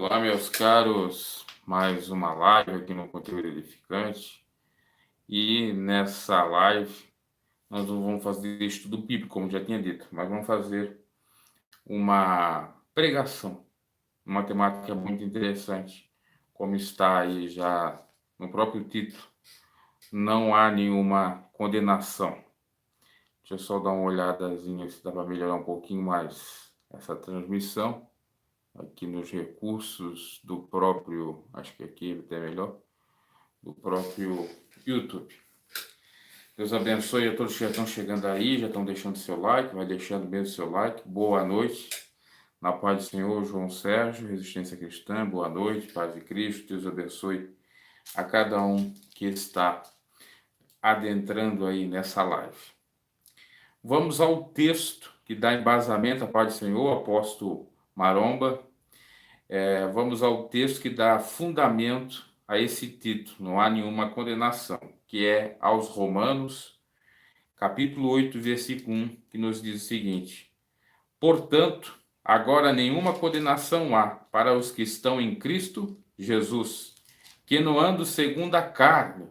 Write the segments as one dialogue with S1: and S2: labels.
S1: Olá, meus caros, mais uma live aqui no Conteúdo Edificante. E nessa live nós não vamos fazer estudo bíblico, como já tinha dito, mas vamos fazer uma pregação, uma temática muito interessante, como está aí já no próprio título. Não há nenhuma condenação. Deixa eu só dar uma olhadazinha se dá para melhorar um pouquinho mais essa transmissão. Aqui nos recursos do próprio, acho que aqui ele tem melhor, do próprio YouTube. Deus abençoe a todos que já estão chegando aí, já estão deixando seu like, vai deixando mesmo seu like. Boa noite, na paz do Senhor, João Sérgio, Resistência Cristã, boa noite, paz de Cristo, Deus abençoe a cada um que está adentrando aí nessa live. Vamos ao texto que dá embasamento à paz do Senhor, apóstolo Maromba. Vamos ao texto que dá fundamento a esse título, não há nenhuma condenação, que é aos Romanos, capítulo 8, versículo 1, que nos diz o seguinte: portanto, agora nenhuma condenação há para os que estão em Cristo Jesus, que não andam segundo a carne,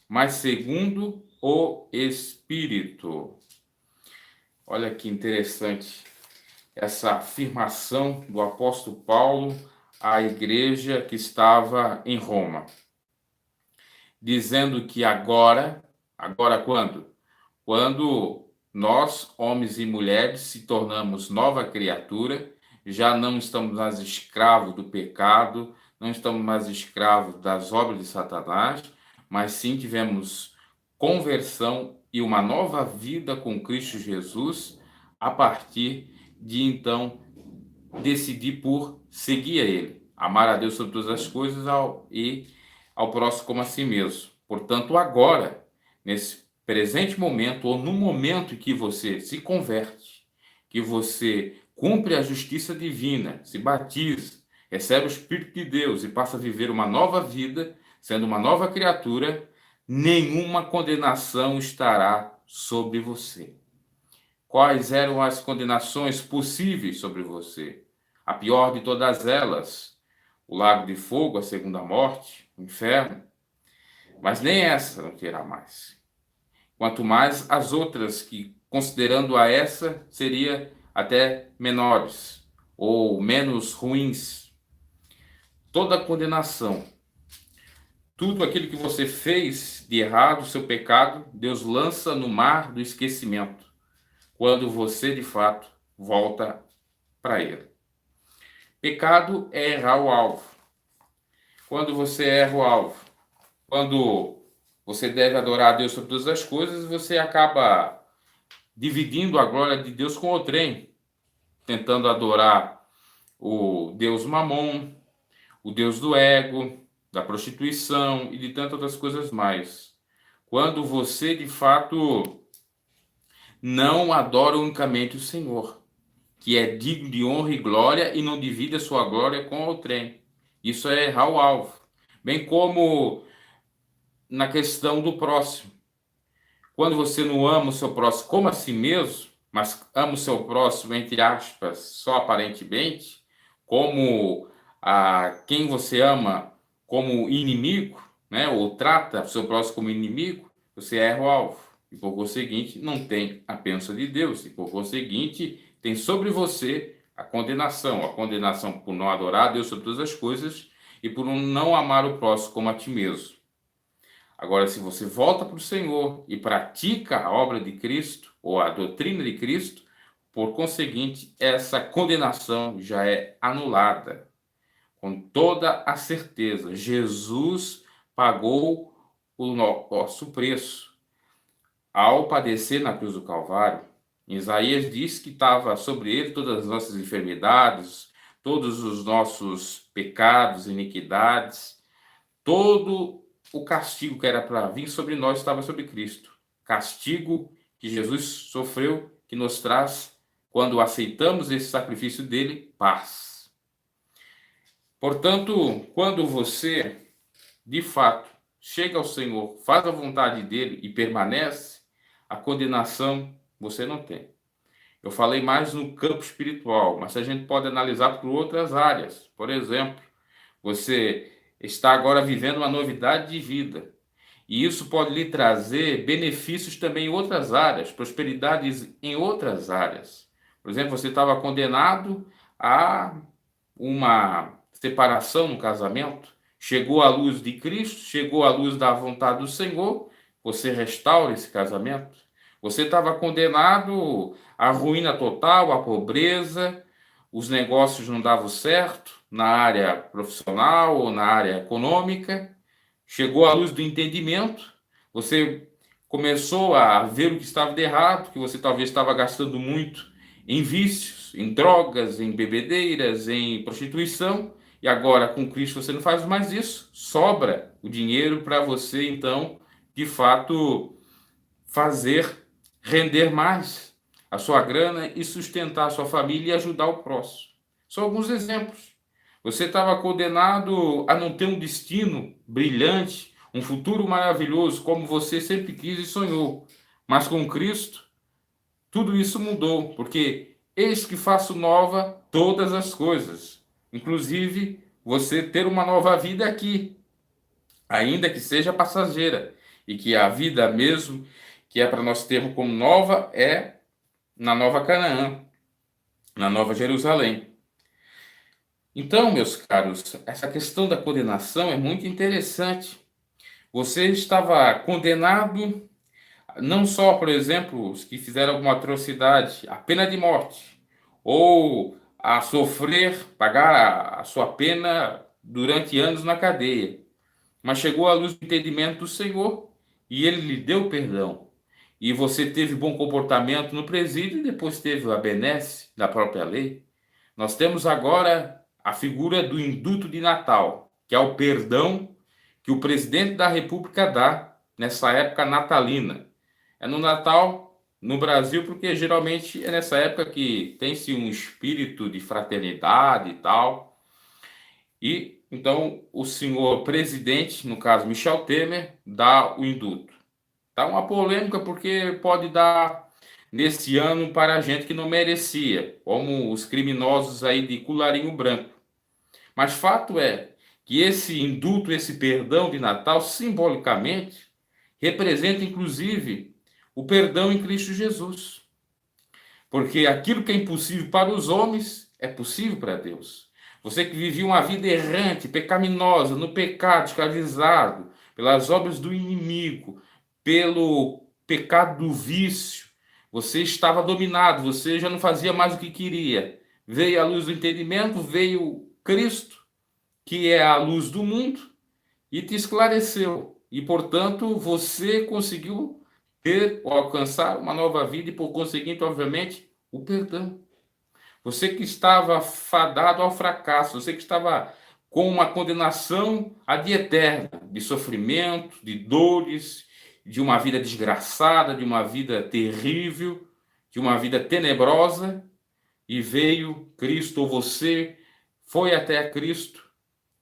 S1: mas segundo o Espírito. Olha que interessante essa afirmação do apóstolo Paulo à igreja que estava em Roma, dizendo que agora quando? Quando nós, homens e mulheres, se tornamos nova criatura, já não estamos mais escravos do pecado, não estamos mais escravos das obras de Satanás, mas sim tivemos conversão e uma nova vida com Cristo Jesus, a partir de então decidir por seguir a Ele, amar a Deus sobre todas as coisas e ao próximo como a si mesmo. Portanto, agora, nesse presente momento, ou no momento em que você se converte, que você cumpre a justiça divina, se batiza, recebe o Espírito de Deus e passa a viver uma nova vida, sendo uma nova criatura, nenhuma condenação estará sobre você. Quais eram as condenações possíveis sobre você? A pior de todas elas, o lago de fogo, a segunda morte, o inferno. Mas nem essa não terá mais. Quanto mais as outras que, considerando a essa, seria até menores ou menos ruins. Toda condenação, tudo aquilo que você fez de errado, seu pecado, Deus lança no mar do esquecimento, quando você, de fato, volta para Ele. Pecado é errar o alvo. Quando você erra o alvo, quando você deve adorar a Deus sobre todas as coisas, você acaba dividindo a glória de Deus com outrem, tentando adorar o Deus Mamon, o Deus do ego, da prostituição e de tantas outras coisas mais. Quando você, de fato, não adora unicamente o Senhor, que é digno de honra e glória, e não divide a sua glória com outrem. Isso é errar o alvo. Bem como na questão do próximo. Quando você não ama o seu próximo como a si mesmo, mas ama o seu próximo, entre aspas, só aparentemente, como a quem você ama como inimigo, né, ou trata o seu próximo como inimigo, você erra o alvo. E por conseguinte, não tem a bênção de Deus. E por conseguinte, tem sobre você a condenação por não adorar a Deus sobre todas as coisas e por não amar o próximo como a ti mesmo. Agora, se você volta para o Senhor e pratica a obra de Cristo, ou a doutrina de Cristo, por conseguinte, essa condenação já é anulada. Com toda a certeza, Jesus pagou o nosso preço ao padecer na cruz do Calvário. Isaías diz que estava sobre ele todas as nossas enfermidades, todos os nossos pecados, iniquidades, todo o castigo que era para vir sobre nós estava sobre Cristo. Castigo que Jesus sofreu, que nos traz, quando aceitamos esse sacrifício dele, paz. Portanto, quando você, de fato, chega ao Senhor, faz a vontade dele e permanece, a condenação você não tem. Eu falei mais no campo espiritual, mas a gente pode analisar por outras áreas. Por exemplo, Você está agora vivendo uma novidade de vida. E isso pode lhe trazer benefícios também em outras áreas, prosperidades em outras áreas. Por exemplo, você estava condenado a uma separação no casamento, chegou à luz de Cristo, chegou à luz da vontade do Senhor, você restaura esse casamento. Você estava condenado à ruína total, à pobreza, os negócios não davam certo na área profissional ou na área econômica. Chegou à luz do entendimento, você começou a ver o que estava de errado, que você talvez estava gastando muito em vícios, em drogas, em bebedeiras, em prostituição, e agora com Cristo você não faz mais isso, sobra o dinheiro para você então, de fato, fazer render mais a sua grana e sustentar a sua família e ajudar o próximo. São alguns exemplos. Você estava condenado a não ter um destino brilhante, um futuro maravilhoso, como você sempre quis e sonhou. Mas com Cristo, tudo isso mudou, porque eis que faço nova todas as coisas, inclusive você ter uma nova vida aqui, ainda que seja passageira, e que a vida mesmo que é para nós termos como nova é na Nova Canaã, na Nova Jerusalém. Então, meus caros, essa questão da condenação é muito interessante. Você estava condenado não só, por exemplo, os que fizeram alguma atrocidade, a pena de morte, ou a sofrer, pagar a sua pena durante anos na cadeia, mas chegou à luz do entendimento do Senhor e ele lhe deu perdão. E você teve bom comportamento no presídio e depois teve a benesse da própria lei. Nós temos agora a figura do induto de Natal, que é o perdão que o presidente da República dá nessa época natalina. É no Natal, no Brasil, porque geralmente é nessa época que tem-se um espírito de fraternidade e tal. E então o senhor presidente, no caso Michel Temer, dá o induto. Tá uma polêmica porque pode dar nesse ano para gente que não merecia, como os criminosos aí de colarinho branco. Mas fato é que esse indulto, esse perdão de Natal, simbolicamente, representa inclusive o perdão em Cristo Jesus. Porque aquilo que é impossível para os homens é possível para Deus. Você que vivia uma vida errante, pecaminosa, no pecado, escravizado, pelas obras do inimigo, pelo pecado do vício, você estava dominado, você já não fazia mais o que queria. Veio a luz do entendimento, veio Cristo, que é a luz do mundo, e te esclareceu. E, portanto, você conseguiu ter ou alcançar uma nova vida e, por conseguinte, obviamente, o perdão. Você que estava fadado ao fracasso, você que estava com uma condenação ad eterna, de sofrimento, de dores, de uma vida desgraçada, de uma vida terrível, de uma vida tenebrosa, e veio Cristo, ou você foi até Cristo,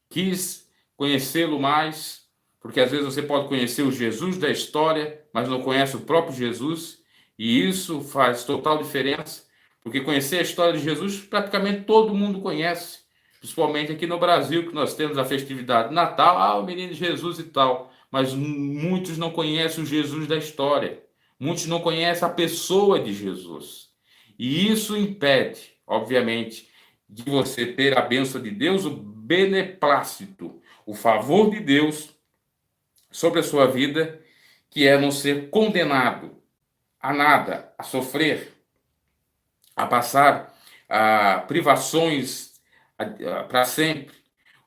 S1: quis conhecê-lo mais, porque às vezes você pode conhecer o Jesus da história, mas não conhece o próprio Jesus, e isso faz total diferença, porque conhecer a história de Jesus praticamente todo mundo conhece, principalmente aqui no Brasil, que nós temos a festividade de Natal, o menino Jesus e tal, mas muitos não conhecem o Jesus da história, muitos não conhecem a pessoa de Jesus, e isso impede, obviamente, de você ter a bênção de Deus, o beneplácito, o favor de Deus sobre a sua vida, que é não ser condenado a nada, a sofrer, a passar privações para sempre,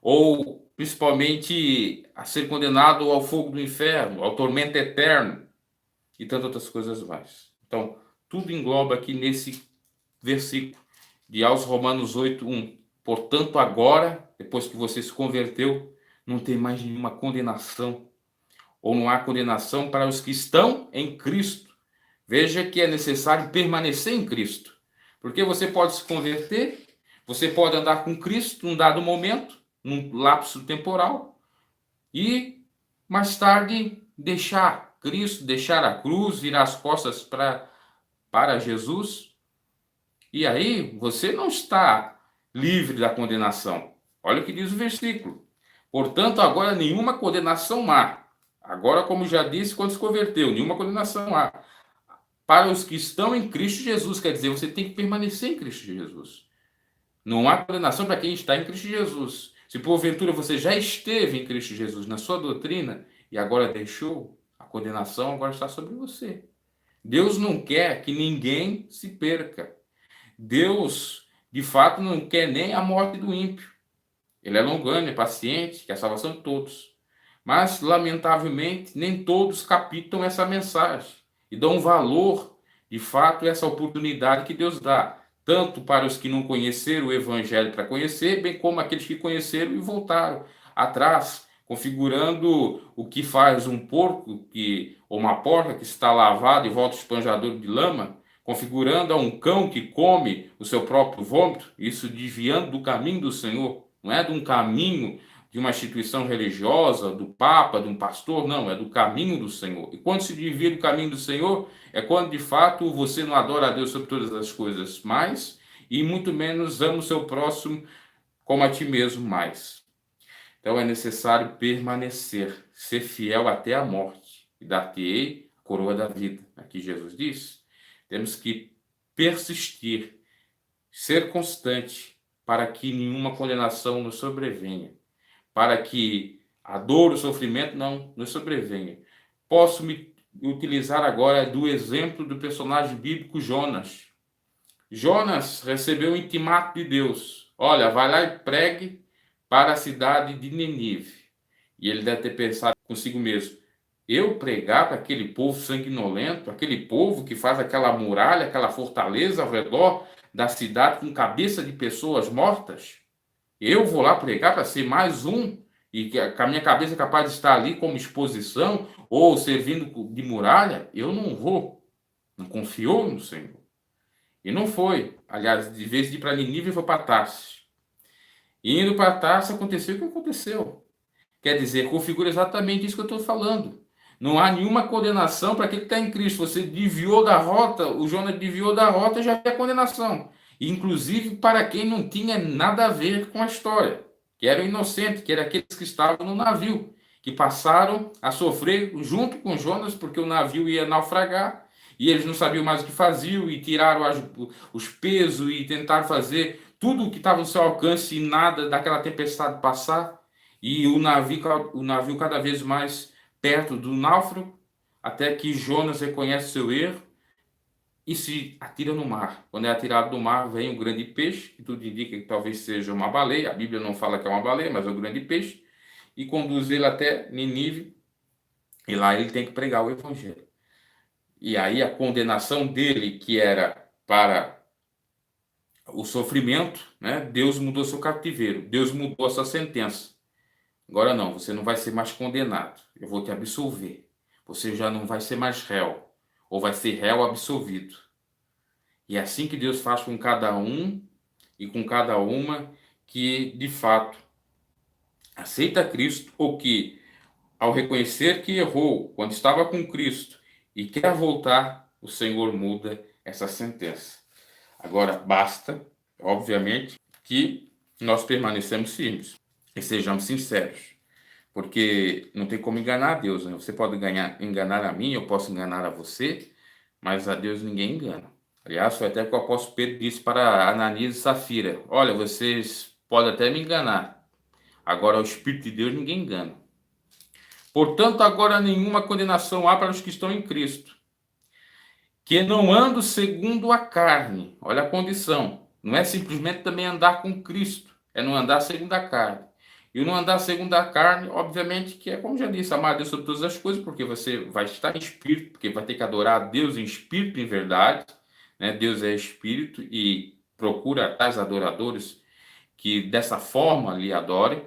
S1: ou principalmente a ser condenado ao fogo do inferno, ao tormento eterno e tantas outras coisas mais. Então, tudo engloba aqui nesse versículo de aos Romanos 8:1. Portanto, agora, depois que você se converteu, não tem mais nenhuma condenação, ou não há condenação para os que estão em Cristo. Veja que é necessário permanecer em Cristo, porque você pode se converter, você pode andar com Cristo num dado momento, num lapso temporal, e mais tarde deixar Cristo, deixar a cruz, virar as costas para Jesus, e aí você não está livre da condenação. Olha o que diz o versículo. Portanto, agora nenhuma condenação há. Agora, como já disse, quando se converteu, nenhuma condenação há. Para os que estão em Cristo Jesus, quer dizer, você tem que permanecer em Cristo Jesus. Não há condenação para quem está em Cristo Jesus. Se porventura você já esteve em Cristo Jesus na sua doutrina e agora deixou, a condenação agora está sobre você. Deus não quer que ninguém se perca. Deus, de fato, não quer nem a morte do ímpio. Ele é longânimo, é paciente, quer a salvação de todos. Mas, lamentavelmente, nem todos captam essa mensagem e dão valor, de fato, a essa oportunidade que Deus dá, tanto para os que não conheceram o Evangelho para conhecer, bem como aqueles que conheceram e voltaram atrás, configurando o que faz um porco ou uma porca que está lavada e volta espanjador de lama, configurando a um cão que come o seu próprio vômito, isso desviando do caminho do Senhor, não é de um caminho de uma instituição religiosa, do Papa, de um pastor, não, é do caminho do Senhor. E quando se desvia do caminho do Senhor, é quando de fato você não adora a Deus sobre todas as coisas mais, e muito menos ama o seu próximo como a ti mesmo mais. Então é necessário permanecer, ser fiel até a morte, e dar-te-ei a coroa da vida. Aqui Jesus diz. Temos que persistir, ser constante, para que nenhuma condenação nos sobrevenha, para que a dor, o sofrimento não nos sobrevenha. Posso me utilizar agora do exemplo do personagem bíblico Jonas. Jonas recebeu um intimato de Deus. Olha, vai lá e pregue para a cidade de Nínive. E ele deve ter pensado consigo mesmo, eu pregar para aquele povo sanguinolento, aquele povo que faz aquela muralha, aquela fortaleza ao redor da cidade com cabeça de pessoas mortas? Eu vou lá pregar para ser mais um e com a minha cabeça capaz de estar ali como exposição ou servindo de muralha? Eu não vou. Não confiou no Senhor. E não foi. Aliás, de vez de ir para Nínive, foi para Tarsis. E indo para Tarsis, aconteceu o que aconteceu. Quer dizer, configura exatamente isso que eu estou falando. Não há nenhuma condenação para aquele que está em Cristo. Você desviou da rota, o Jonas desviou da rota, já é condenação. Inclusive para quem não tinha nada a ver com a história, que eram inocentes, que eram aqueles que estavam no navio, que passaram a sofrer junto com Jonas, porque o navio ia naufragar, e eles não sabiam mais o que faziam, e tiraram os pesos, e tentaram fazer tudo o que estava no seu alcance, e nada daquela tempestade passar, e o navio cada vez mais perto do náufrago, até que Jonas reconhece seu erro, e se atira no mar. Quando é atirado no mar, vem um grande peixe, que tudo indica que talvez seja uma baleia. A Bíblia não fala que é uma baleia, mas é um grande peixe, e conduz ele até Nínive, e lá ele tem que pregar o evangelho. E aí a condenação dele, que era para o sofrimento, né? Deus mudou seu cativeiro, Deus mudou a sua sentença. Agora não, você não vai ser mais condenado, eu vou te absolver. Você já não vai ser mais réu, ou vai ser réu absolvido. E é assim que Deus faz com cada um e com cada uma que, de fato, aceita Cristo ou que, ao reconhecer que errou quando estava com Cristo e quer voltar, o Senhor muda essa sentença. Agora, basta, obviamente, que nós permanecemos firmes e sejamos sinceros, porque não tem como enganar a Deus, né? Você pode enganar a mim, eu posso enganar a você, mas a Deus ninguém engana. Aliás, foi até que o apóstolo Pedro disse para Ananias e Safira: olha, vocês podem até me enganar, agora o Espírito de Deus ninguém engana. Portanto, agora nenhuma condenação há para os que estão em Cristo, que não andam segundo a carne. Olha a condição. Não é simplesmente também andar com Cristo, é não andar segundo a carne. E o não andar segundo a carne, obviamente, que é, como já disse, amar a Deus sobre todas as coisas, porque você vai estar em espírito, porque vai ter que adorar a Deus em espírito e em verdade, né? Deus é espírito e procura tais adoradores que dessa forma lhe adorem.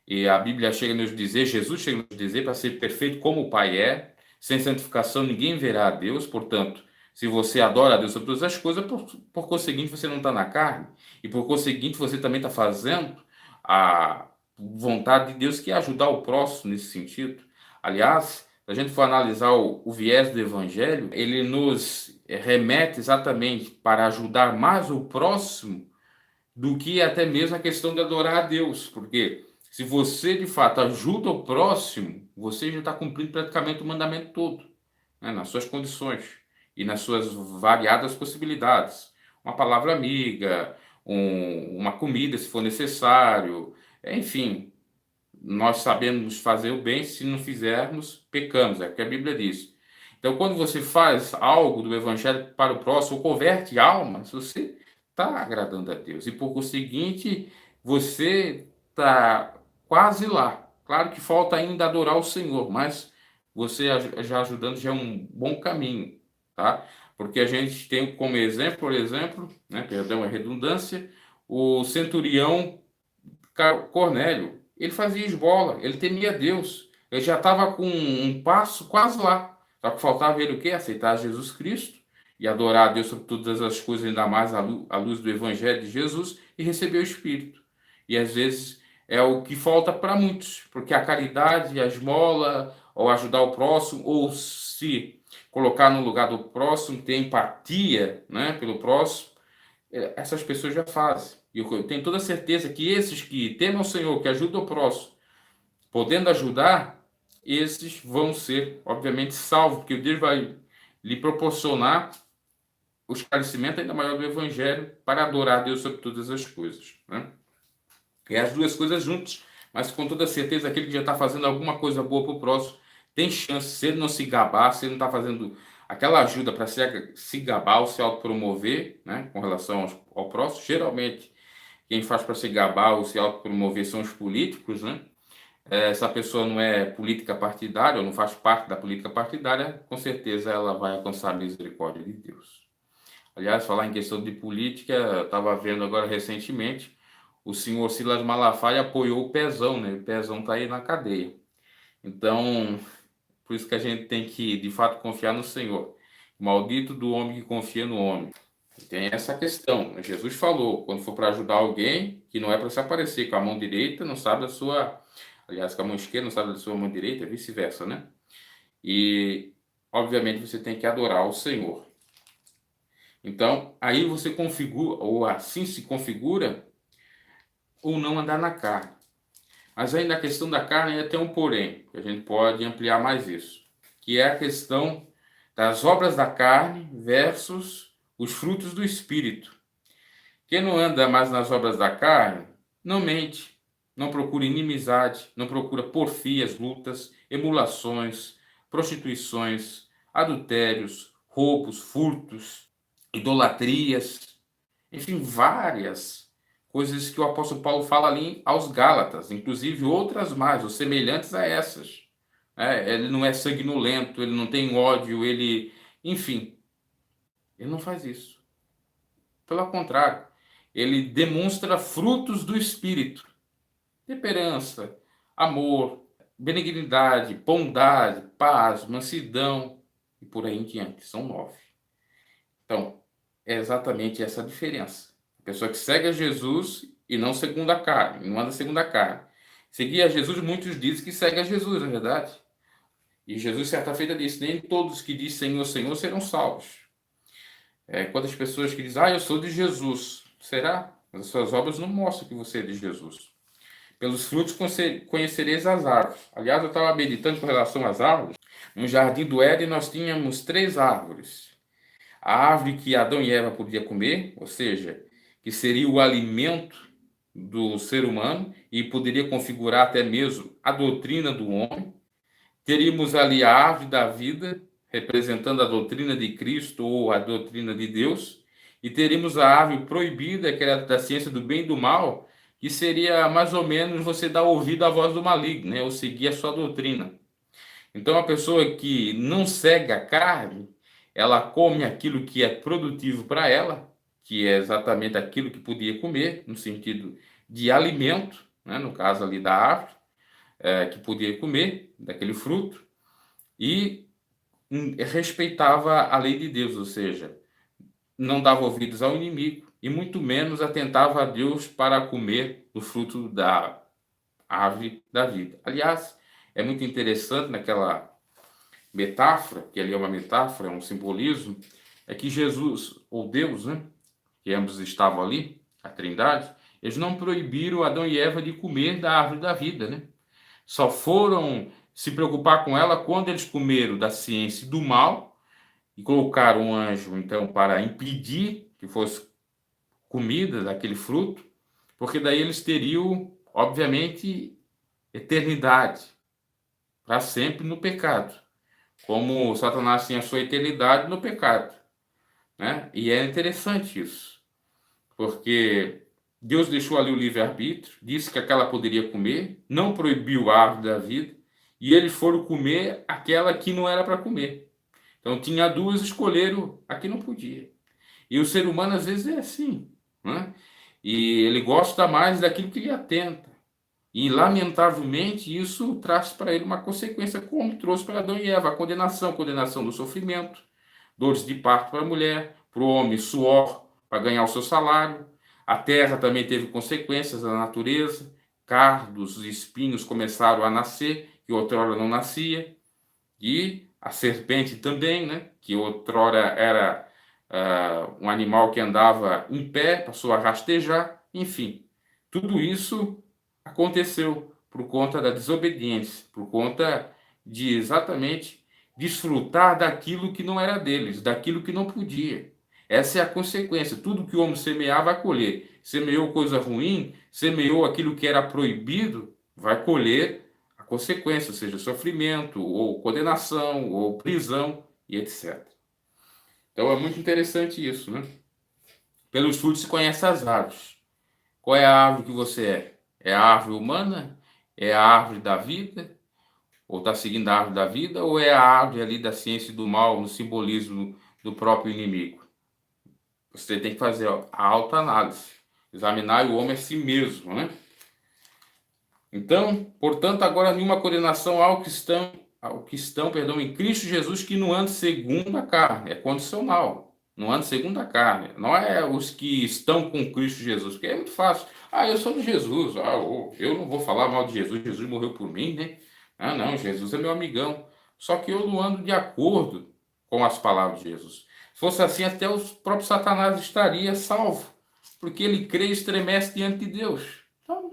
S1: E a Bíblia chega a nos dizer, Jesus chega a nos dizer, para ser perfeito como o Pai é, sem santificação ninguém verá a Deus. Portanto, se você adora a Deus sobre todas as coisas, por conseguinte você não está na carne, e por conseguinte você também está fazendo a vontade de Deus, que é ajudar o próximo nesse sentido. Aliás, se a gente for analisar o viés do Evangelho, ele nos remete exatamente para ajudar mais o próximo do que até mesmo a questão de adorar a Deus, porque se você de fato ajuda o próximo, você já está cumprindo praticamente o mandamento todo, né, nas suas condições e nas suas variadas possibilidades. Uma palavra amiga, uma comida, se for necessário, enfim, nós sabemos fazer o bem, se não fizermos, pecamos, é o que a Bíblia diz. Então, quando você faz algo do Evangelho para o próximo, ou converte almas, você está agradando a Deus. E por conseguinte, você está quase lá. Claro que falta ainda adorar o Senhor, mas você já ajudando já é um bom caminho, tá? Porque a gente tem como exemplo, por exemplo, né, perdão a redundância, o centurião Cornélio. Ele fazia esmola, ele temia Deus. Ele já estava com um passo quase lá. Só que faltava ele o quê? Aceitar Jesus Cristo e adorar a Deus sobre todas as coisas, ainda mais à luz do Evangelho de Jesus, e receber o Espírito. E às vezes é o que falta para muitos, porque a caridade, a esmola, ou ajudar o próximo, ou se colocar no lugar do próximo, ter empatia, né, pelo próximo, essas pessoas já fazem. E eu tenho toda certeza que esses que temem ao Senhor, que ajudam o próximo, podendo ajudar, esses vão ser, obviamente, salvos, porque Deus vai lhe proporcionar o esclarecimento ainda maior do Evangelho para adorar a Deus sobre todas as coisas. Né? E as duas coisas juntas, mas com toda certeza, aquele que já está fazendo alguma coisa boa para o próximo, tem chance, se ele não se gabar, se ele não está fazendo aquela ajuda para se gabar ou se autopromover, né, com relação ao próximo, geralmente quem faz para se gabar ou se autopromover são os políticos, né? Essa pessoa não é política partidária ou não faz parte da política partidária, com certeza ela vai alcançar a misericórdia de Deus. Aliás, falar em questão de política, eu estava vendo agora recentemente, o senhor Silas Malafaia apoiou o Pezão, né? O Pezão está aí na cadeia. Então, por isso que a gente tem que, de fato, confiar no Senhor. Maldito do homem que confia no homem. Tem essa questão. Jesus falou, quando for para ajudar alguém, que não é para se aparecer com a mão direita, não sabe da sua... Aliás, com a mão esquerda não sabe da sua mão direita, vice-versa, né? E, obviamente, você tem que adorar o Senhor. Então, aí você configura, ou assim se configura, ou não andar na carne. Mas aí na questão da carne ainda tem um porém, que a gente pode ampliar mais isso, que é a questão das obras da carne versus os frutos do Espírito. Quem não anda mais nas obras da carne, não mente, não procura inimizade, não procura porfias, lutas, emulações, prostituições, adultérios, roubos, furtos, idolatrias, enfim, várias coisas que o apóstolo Paulo fala ali aos Gálatas, inclusive outras mais, ou semelhantes a essas. Ele não é sanguinolento, ele não tem ódio, enfim, ele não faz isso. Pelo contrário, ele demonstra frutos do Espírito: temperança, amor, benignidade, bondade, paz, mansidão e por aí em diante. São 9. Então, é exatamente essa a diferença. A pessoa que segue a Jesus e não segundo a carne, não anda segundo a carne. Seguir a Jesus, muitos dizem que segue a Jesus, na verdade. E Jesus, certa feita, disse: nem todos que dizem Senhor, Senhor serão salvos. Quantas pessoas que dizem, eu sou de Jesus. Será? Mas as suas obras não mostram que você é de Jesus. Pelos frutos conhecereis as árvores. Aliás, eu estava meditando com relação às árvores. No jardim do Éden nós tínhamos 3 árvores. A árvore que Adão e Eva podiam comer, ou seja, que seria o alimento do ser humano e poderia configurar até mesmo a doutrina do homem. Teríamos ali a árvore da vida, representando a doutrina de Cristo ou a doutrina de Deus, e teríamos a árvore proibida, que era da ciência do bem e do mal, que seria mais ou menos você dar ouvido à voz do maligno, né? Ou seguir a sua doutrina. Então, a pessoa que não segue a carne, ela come aquilo que é produtivo para ela, que é exatamente aquilo que podia comer, no sentido de alimento, né? No caso ali da árvore, que podia comer, daquele fruto, e respeitava a lei de Deus, ou seja, não dava ouvidos ao inimigo e muito menos atentava a Deus para comer do fruto da árvore da vida. Aliás, é muito interessante naquela metáfora, que ali é uma metáfora, é um simbolismo, é que Jesus, ou Deus, né, que ambos estavam ali, a Trindade, eles não proibiram Adão e Eva de comer da árvore da vida, né? Só foram se preocupar com ela quando eles comeram da ciência do mal e colocaram um anjo, então, para impedir que fosse comida daquele fruto, porque daí eles teriam, obviamente, eternidade para sempre no pecado, como Satanás tinha a sua eternidade no pecado, né? E é interessante isso, porque Deus deixou ali o livre-arbítrio, disse que aquela poderia comer, não proibiu a árvore da vida, e eles foram comer aquela que não era para comer. Então tinha duas, escolheram a que não podia. E o ser humano às vezes é assim, né? E ele gosta mais daquilo que lhe atenta. E, lamentavelmente, isso traz para ele uma consequência, como trouxe para Adão e Eva, a condenação do sofrimento, dores de parto para a mulher, para o homem, suor para ganhar o seu salário. A terra também teve consequências da natureza, cardos e espinhos começaram a nascer, que outrora não nascia, e a serpente também, né, que outrora era um animal que andava em pé, passou a rastejar, enfim. Tudo isso aconteceu por conta da desobediência, por conta de exatamente desfrutar daquilo que não era deles, daquilo que não podia. Essa é a consequência. Tudo que o homem semear vai colher. Semeou coisa ruim, semeou aquilo que era proibido, vai colher a consequência, ou seja, sofrimento, ou condenação, ou prisão, e etc. Então é muito interessante isso, né? Pelos frutos se conhece as árvores. Qual é a árvore que você é? É a árvore humana? É a árvore da vida? Ou está seguindo a árvore da vida? Ou é a árvore ali da ciência do mal, no simbolismo do próprio inimigo? Você tem que fazer a autoanálise, examinar o homem a si mesmo, né? Então, portanto, agora nenhuma condenação ao que estão, perdão, em Cristo Jesus, que não andam segundo a carne, é condicional. Não andam segundo a carne. Não é os que estão com Cristo Jesus, porque é muito fácil. Ah, eu sou de Jesus. Ah, eu não vou falar mal de Jesus. Jesus morreu por mim, né? Ah, não, Jesus é meu amigão. Só que eu não ando de acordo com as palavras de Jesus. Se fosse assim, até o próprio Satanás estaria salvo, porque ele crê e estremece diante de Deus. Então,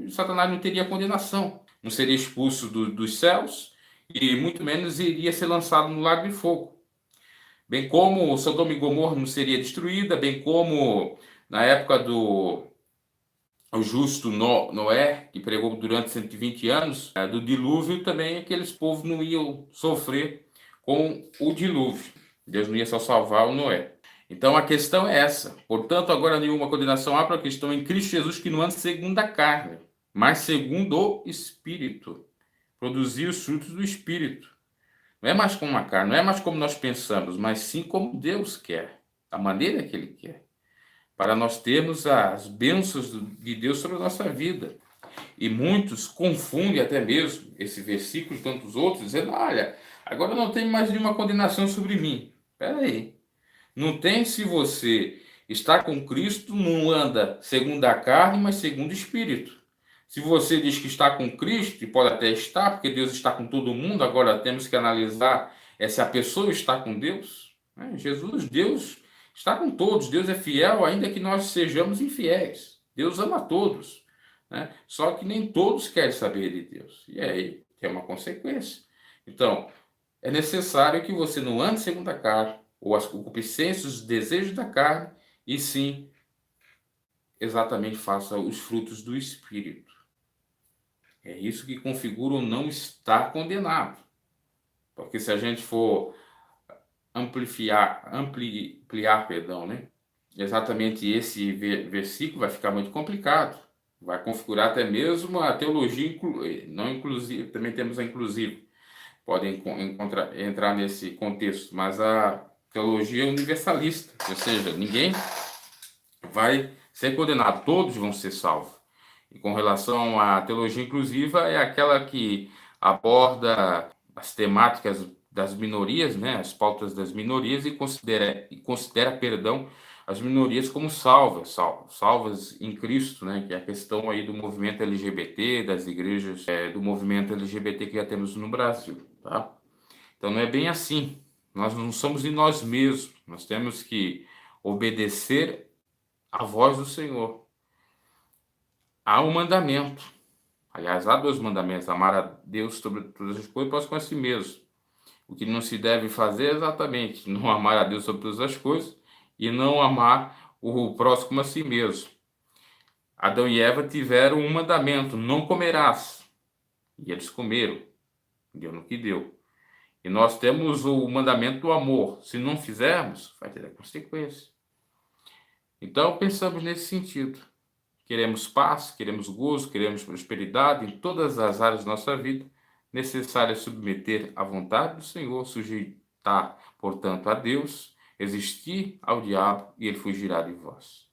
S1: Satanás não teria condenação, não seria expulso dos céus e muito menos iria ser lançado no lago de fogo. Bem como Sodoma e Gomorra não seria destruída, bem como na época do o justo Noé, que pregou durante 120 anos, do dilúvio também aqueles povos não iam sofrer com o dilúvio. Deus não ia só salvar o Noé. Então a questão é essa. Portanto, agora nenhuma condenação há para que estão em Cristo Jesus, que não anda segundo a carne, mas segundo o Espírito. Produzir os frutos do Espírito. Não é mais como a carne, não é mais como nós pensamos, mas sim como Deus quer, a maneira que Ele quer, para nós termos as bênçãos de Deus sobre a nossa vida. E muitos confundem até mesmo esse versículo e tantos outros, dizendo: olha, agora não tem mais nenhuma condenação sobre mim. Espera aí. Não tem se você está com Cristo, não anda segundo a carne, mas segundo o Espírito. Se você diz que está com Cristo, e pode até estar, porque Deus está com todo mundo, agora temos que analisar se a pessoa está com Deus. Jesus, Deus está com todos, Deus é fiel, ainda que nós sejamos infiéis. Deus ama a todos, né? Só que nem todos querem saber de Deus. E aí é uma consequência. Então, é necessário que você não ande segundo a carne, ou as concupiscências, os desejos da carne, e sim, exatamente faça os frutos do Espírito. É isso que configura o não estar condenado. Porque se a gente for ampliar, perdão, né? Exatamente esse versículo vai ficar muito complicado. Vai configurar até mesmo a teologia não inclusiva, também temos a inclusiva. Podem entrar nesse contexto, mas a teologia universalista, ou seja, ninguém vai ser condenado, todos vão ser salvos. E com relação à teologia inclusiva, é aquela que aborda as temáticas das minorias, né, as pautas das minorias, e considera, perdão, as minorias como salvas em Cristo, né, que é a questão aí do movimento LGBT, das igrejas do movimento LGBT que já temos no Brasil, tá? Então não é bem assim. Nós não somos de nós mesmos. Nós temos que obedecer a voz do Senhor. Há um mandamento. Aliás, há dois mandamentos: amar a Deus sobre todas as coisas e próximo a si mesmo. O que não se deve fazer é exatamente não amar a Deus sobre todas as coisas e não amar o próximo a si mesmo. Adão e Eva tiveram um mandamento: não comerás. E eles comeram. Deu no que deu. E nós temos o mandamento do amor. Se não fizermos, vai ter consequência. Então, pensamos nesse sentido. Queremos paz, queremos gozo, queremos prosperidade em todas as áreas da nossa vida. Necessário é submeter à vontade do Senhor, sujeitar, portanto, a Deus, resistir ao diabo e ele fugirá de vós.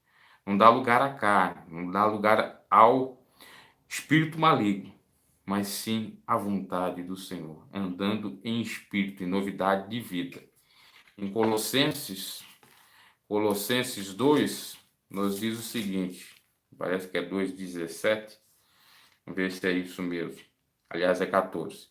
S1: Não dá lugar à carne, não dá lugar ao espírito maligno, mas sim à vontade do Senhor, andando em espírito, em novidade de vida. Em Colossenses 2, nos diz o seguinte, parece que é 2,17, vamos ver se é isso mesmo. Aliás, é 14.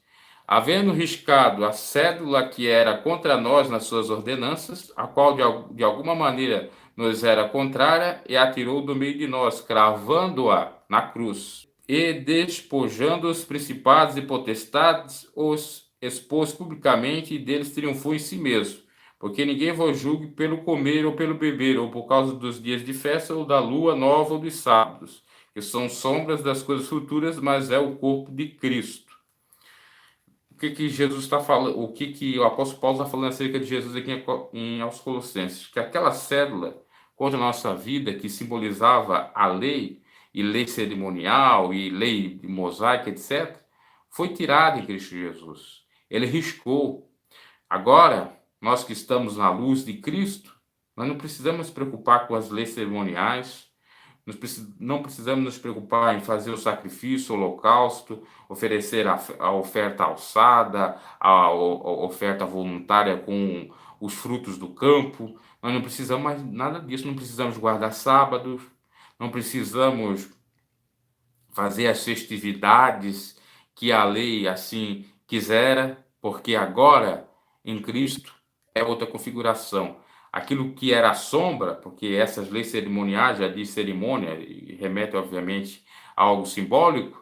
S1: Havendo riscado a cédula que era contra nós nas suas ordenanças, a qual de alguma maneira nos era contrária, e atirou do meio de nós, cravando-a na cruz. E despojando os principados e potestades, os expôs publicamente e deles triunfou em si mesmo. Porque ninguém vos julgue pelo comer ou pelo beber, ou por causa dos dias de festa, ou da lua nova ou dos sábados, que são sombras das coisas futuras, mas é o corpo de Cristo. O que Jesus está falando, o que o apóstolo Paulo está falando acerca de Jesus aqui aos Colossenses? Que aquela cédula contra a nossa vida, que simbolizava a lei, e lei cerimonial, e lei de mosaico, etc., foi tirada em Cristo Jesus. Ele riscou. Agora, nós que estamos na luz de Cristo, nós não precisamos nos preocupar com as leis cerimoniais, não precisamos nos preocupar em fazer o sacrifício, o holocausto, oferecer a oferta alçada, a oferta voluntária com os frutos do campo. Nós não precisamos mais nada disso, não precisamos guardar sábados, não precisamos fazer as festividades que a lei assim quisera, porque agora em Cristo é outra configuração. Aquilo que era a sombra, porque essas leis cerimoniais, já diz cerimônia, e remete obviamente a algo simbólico,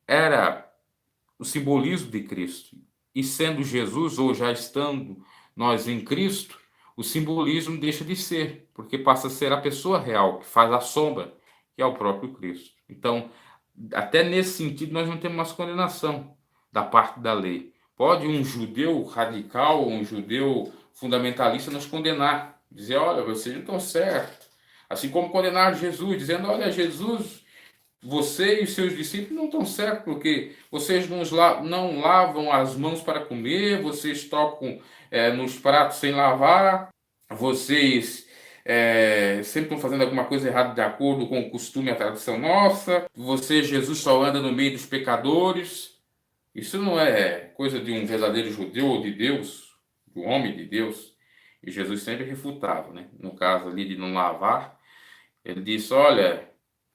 S1: era o simbolismo de Cristo. E sendo Jesus, ou já estando nós em Cristo, o simbolismo deixa de ser, porque passa a ser a pessoa real, que faz a sombra, que é o próprio Cristo. Então, até nesse sentido, nós não temos mais condenação da parte da lei. Pode um judeu radical, um judeu fundamentalista nos condenar, dizer, olha, vocês não estão certos. Assim como condenar Jesus, dizendo, olha, Jesus, você e os seus discípulos não estão certos, porque vocês não lavam as mãos para comer, vocês tocam nos pratos sem lavar, vocês sempre estão fazendo alguma coisa errada de acordo com o costume e a tradição nossa, você, Jesus, só anda no meio dos pecadores. Isso não é coisa de um verdadeiro judeu ou de Deus, de um homem de Deus. E Jesus sempre refutava, né? No caso ali de não lavar, ele disse, olha,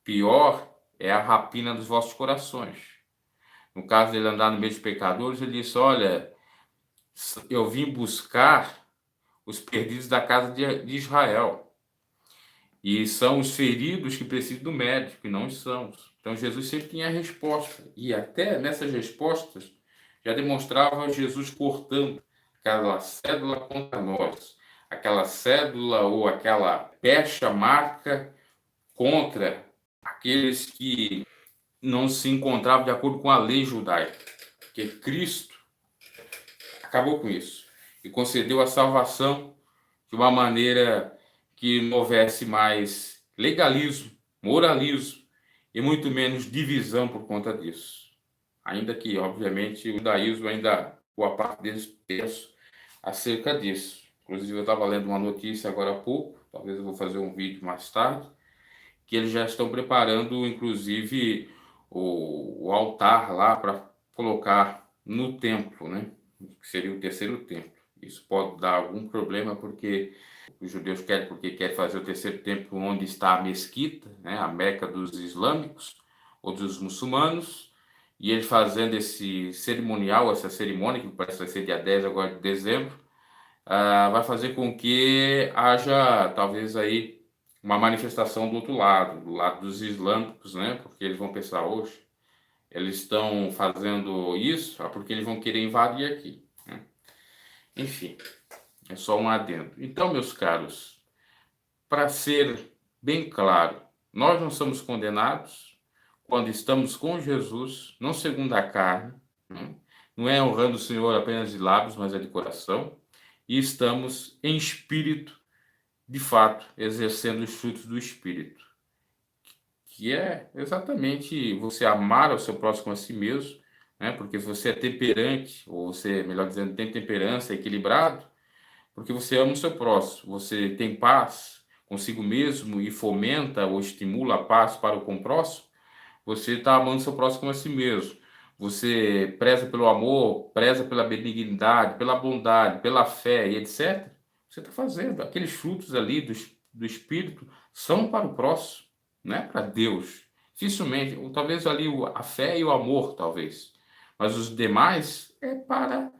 S1: pior é a rapina dos vossos corações. No caso dele andar no meio dos pecadores, ele disse, olha, eu vim buscar os perdidos da casa de Israel. E são os feridos que precisam do médico, e não os sãos. Então Jesus sempre tinha a resposta. E até nessas respostas já demonstrava Jesus cortando aquela cédula contra nós. Aquela cédula ou aquela pecha marca contra aqueles que não se encontravam de acordo com a lei judaica. Porque Cristo acabou com isso e concedeu a salvação de uma maneira que não houvesse mais legalismo, moralismo e muito menos divisão por conta disso. Ainda que, obviamente, o judaísmo ainda, boa parte deles pensa acerca disso. Inclusive, eu estava lendo uma notícia agora há pouco, talvez eu vou fazer um vídeo mais tarde, que eles já estão preparando, inclusive, o altar lá para colocar no templo, né? Que seria o terceiro templo. Isso pode dar algum problema porque os judeus querem fazer o terceiro templo onde está a mesquita, né? A Meca dos islâmicos ou dos muçulmanos, e eles fazendo esse cerimonial, essa cerimônia, que parece que vai ser dia 10 agora de dezembro, vai fazer com que haja talvez aí uma manifestação do outro lado, do lado dos islâmicos, né? Porque eles vão pensar, hoje, eles estão fazendo isso porque eles vão querer invadir aqui, né? Enfim, é só um adendo. Então, meus caros, para ser bem claro, nós não somos condenados quando estamos com Jesus, não segundo a carne, né? Não é honrando o Senhor apenas de lábios, mas é de coração, e estamos em espírito, de fato, exercendo os frutos do espírito, que é exatamente você amar o seu próximo a si mesmo, né? Porque se você é temperante, ou você, melhor dizendo, tem temperança, equilibrado, porque você ama o seu próximo, você tem paz consigo mesmo e fomenta ou estimula a paz para o com o próximo, você está amando o seu próximo como a si mesmo. Você preza pelo amor, preza pela benignidade, pela bondade, pela fé e etc. Você está fazendo. Aqueles frutos ali do Espírito são para o próximo, não é para Deus. Dificilmente, ou talvez ali a fé e o amor, talvez. Mas os demais é para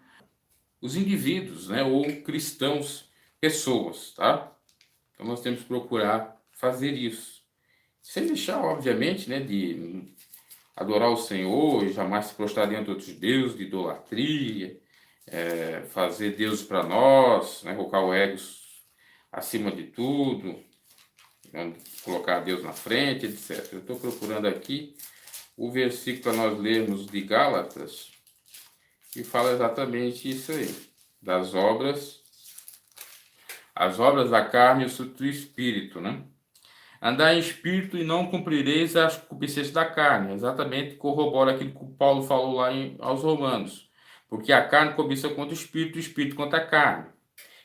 S1: os indivíduos, né? Ou cristãos, pessoas, tá? Então nós temos que procurar fazer isso. Sem deixar, obviamente, né, de adorar o Senhor e jamais se prostrar diante de outros deuses, de idolatria, fazer Deus para nós, né, colocar o ego acima de tudo, né, colocar Deus na frente, etc. Eu estou procurando aqui o versículo para nós lermos de Gálatas, que fala exatamente isso aí, das obras, as obras da carne e o fruto do Espírito, né? Andar em espírito e não cumprireis as concupiscências da carne. Exatamente corrobora aquilo que o Paulo falou lá aos Romanos. Porque a carne cobiça contra o espírito contra a carne.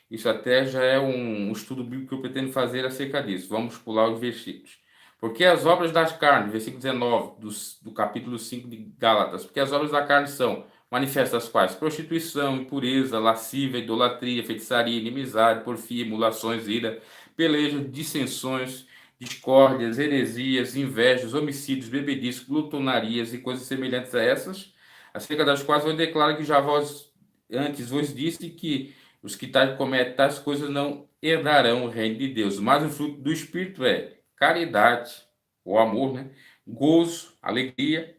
S1: Isso até já é um estudo bíblico que eu pretendo fazer acerca disso. Vamos pular os versículos. Porque as obras das carnes, versículo 19 do capítulo 5 de Gálatas, porque as obras da carne são manifestas quais? Prostituição, impureza, lascívia, idolatria, feitiçaria, inimizade, porfia, emulações, ira, pelejas, dissensões, discórdias, heresias, invejas, homicídios, bebedices, glutonarias e coisas semelhantes a essas, acerca das quais eu declaro que já vós antes vos disse que os que cometem tais coisas não herdarão o reino de Deus. Mas o fruto do Espírito é caridade, o amor, né? Gozo, alegria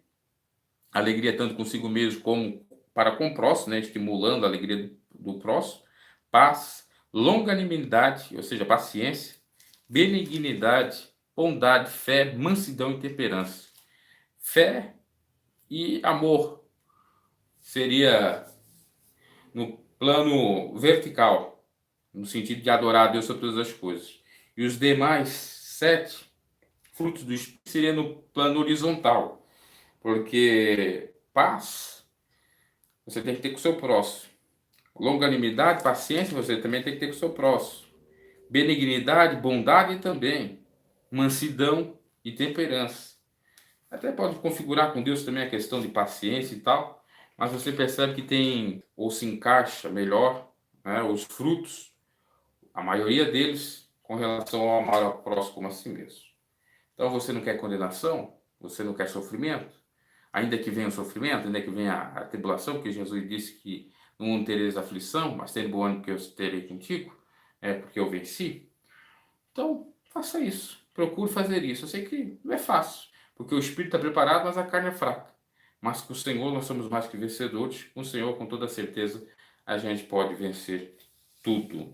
S1: tanto consigo mesmo como para com o próximo, né? Estimulando a alegria do próximo, paz, longanimidade, ou seja, paciência, benignidade, bondade, fé, mansidão e temperança. Fé e amor seria no plano vertical, no sentido de adorar a Deus sobre todas as coisas. E os demais 7 frutos do Espírito seria no plano horizontal, porque paz você tem que ter com o seu próximo. Longanimidade, paciência, você também tem que ter com o seu próximo. Benignidade, bondade também. Mansidão e temperança. Até pode configurar com Deus também a questão de paciência e tal, mas você percebe que tem, ou se encaixa melhor, né, os frutos, a maioria deles, com relação ao amar ao próximo como a si mesmo. Então você não quer condenação? Você não quer sofrimento? Ainda que venha o sofrimento, ainda que venha a tribulação, porque Jesus disse que no mundo tereis aflição, mas tem bom ânimo que eu terei contigo, porque eu venci. Então, faça isso. Procure fazer isso. Eu sei que não é fácil, porque o espírito está preparado, mas a carne é fraca. Mas com o Senhor nós somos mais que vencedores. Com o Senhor, com toda certeza, a gente pode vencer tudo.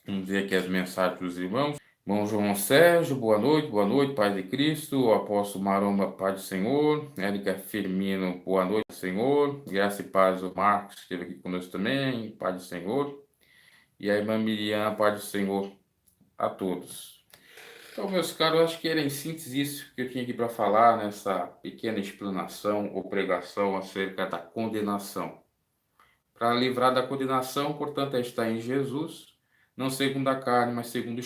S1: Vamos ver aqui as mensagens dos irmãos. Irmão João Sérgio, boa noite, Pai de Cristo. O apóstolo Maromba, Pai do Senhor. Érica Firmino, boa noite, Senhor. Graça e paz, o Marcos esteve aqui conosco também, Pai do Senhor. E a irmã Miriam, Pai do Senhor a todos. Então, meus caros, eu acho que era em síntese isso que eu tinha aqui para falar nessa pequena explanação ou pregação acerca da condenação. Para livrar da condenação, portanto, é estar em Jesus, não segundo a carne, mas segundo o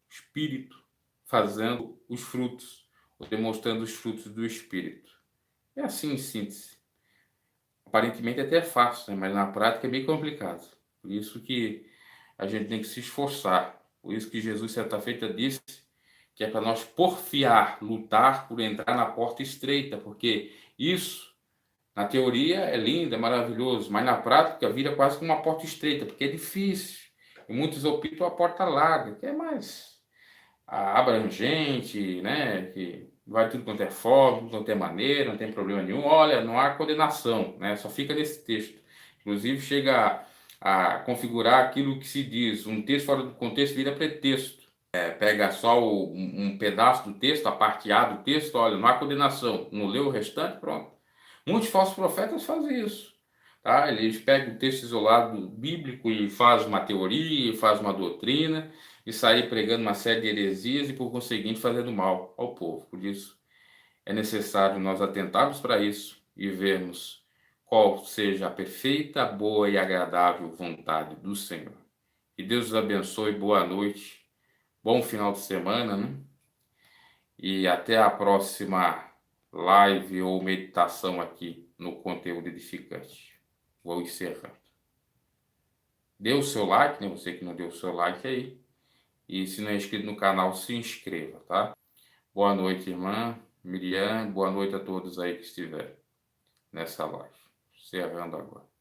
S1: Espírito, fazendo os frutos, ou demonstrando os frutos do Espírito. É assim em síntese. Aparentemente até é fácil, né? Mas na prática é bem complicado. Por isso que a gente tem que se esforçar. Por isso que Jesus, certa feita, disse que é para nós porfiar, lutar por entrar na porta estreita, porque isso, na teoria, é lindo, é maravilhoso, mas na prática vira quase como uma porta estreita, porque é difícil. E muitos optam a porta larga, que é mais abrangente, né? Que vai tudo quanto é forma, tudo quanto é maneira, não tem problema nenhum. Olha, não há condenação, né? Só fica nesse texto. Inclusive chega a configurar aquilo que se diz. Um texto fora do contexto vira pretexto. Pega só um pedaço do texto, a parte A do texto, olha, não há condenação. Não leu o restante, pronto. Muitos falsos profetas fazem isso. Tá? Eles pegam o texto isolado bíblico e fazem uma teoria, fazem uma doutrina, e saem pregando uma série de heresias e, por conseguinte, fazendo mal ao povo. Por isso, é necessário nós atentarmos para isso e vermos qual seja a perfeita, boa e agradável vontade do Senhor. Que Deus os abençoe, boa noite, bom final de semana, né? E até a próxima live ou meditação aqui no Conteúdo Edificante. Vou encerrando. Dê o seu like, né? Você que não deu o seu like aí. E se não é inscrito no canal, se inscreva, tá? Boa noite, irmã Miriam. Boa noite a todos aí que estiverem nessa live. Encerrando agora.